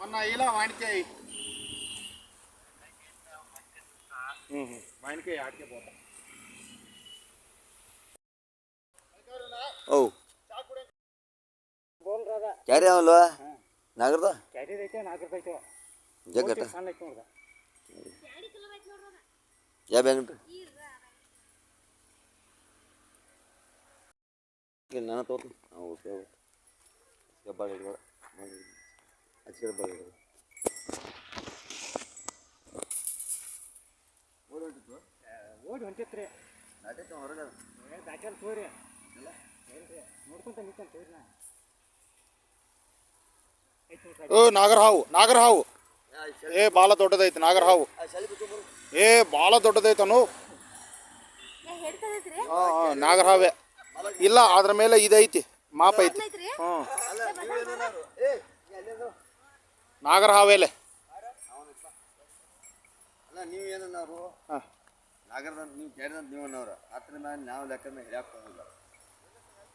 ಅನ್ನ ಇಲ್ಲ ಮಾವಿನಕಾಯಿ ಮಾವಿನಕಾಯಿ ಆಟಿಕೆ ಬೋತ ಓ ಕ್ಯಾರಿ ಅವಲ್ವಾ ನಾಗರದ ಕ್ಯಾರಿ ಐತೆ 4 ರೂಪಾಯಿ ಐತೆ ಜಗ್ಗಟ ಸಣ್ಣ ಐತೆ ನೋಡ್ದ ಯಾವ ಬ್ಯಾಂಕ್ ನಾನು ತೋತ ಓಕೆ ಗಬ್ಬಾಳ ಹಿಡಿದ ಹಚ್ಚಿದ ಬಾಳ ಹಿಡಿದ ಓಡಿ ಹೊಂಟಿತ್ರಿ ನಾಟಕ ಹೊರಗೆ ದಾಟಲ್ ತೋರಿ ಇಲ್ಲ ಹೇಳ್ರಿ ನೋಡ್ಕೊಂತ ನಿಂತ ತೋರಿ ನಾ ಓ ನಾಗರ ಹಾವು ಏ ಭಾಳ ದೊಡ್ಡದೈತಿ ನಾಗರ ಹಾವು ಏ ಭಾಳ ದೊಡ್ಡದೈತನು ನಾಗರ ಹಾವೇ ಇಲ್ಲ ಅದ್ರ ಮೇಲೆ ಇದೈತಿ ಮಾಪ ಐತಿ ನಾಗರ ಹಾವೇಲೆ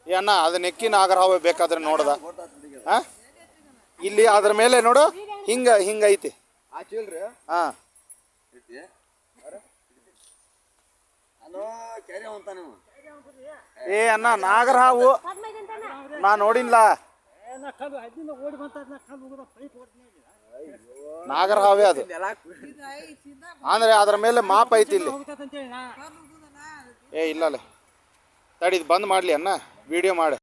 ಏನ ಅದನ್ನ ಎಕ್ಕಿ ನಾಗರ ಹಾವೇ ಬೇಕಾದ್ರೆ ನೋಡ್ದ ಇಲ್ಲಿ ಅದ್ರ ಮೇಲೆ ನೋಡು ಹಿಂಗ ಐತಿ ಹಾ ಏ ಅಣ್ಣ ನಾಗರ ಹಾವು ನಾ ನೋಡಿನ್ಲ ನಾಗರ ಹಾವೇ ಅದು ಅಂದ್ರೆ ಅದ್ರ ಮೇಲೆ ಮಾಪ್ ಐತಿ ಇಲ್ಲಿ ಏ ಇಲ್ಲ ತಡಿ ಬಂದ್ ಮಾಡ್ಲಿ ಅಣ್ಣ ವಿಡಿಯೋ ಮಾಡಿ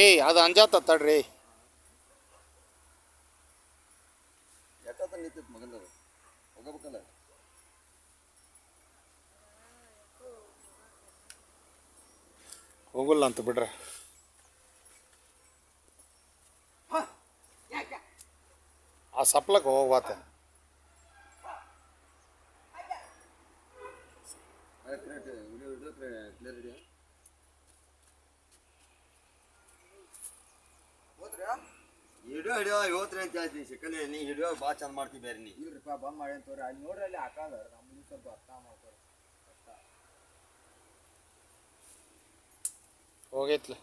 ಏಯ್ ಅದು ಅಂಜಾತ ತಡ್ರಿ ಹೋಗಲ್ಲ ಅಂತ ಬಿಡ್ರ ಆ ಸಪ್ಲಕ್ಕೆ ಹೋಗ್ವಾತ ಹಿಡಿಯೋ ಇವತ್ತು ಅಂತ ಹೇಳ್ತೀನಿ ಸಿಕ್ಕಲ್ಲಿ ನೀ ಹಿಡಿಯೋ ಭಾಳ ಚಂದ ಮಾಡ್ತೀವಿ ಬೇರೆ ನೀ ಇಲ್ರಿಪ್ಪ ಬಂದ್ ಮಾಡಿ ಅಂತವ್ರಿ ಅಲ್ಲಿ ನೋಡ್ರಿ ಅಲ್ಲಿ ಹಾಕಾದ ನಮ್ಮ ಸ್ವಲ್ಪ ಅರ್ಥ ಮಾಡ್ತಾರೆ ಹೋಗೈತ್ಲ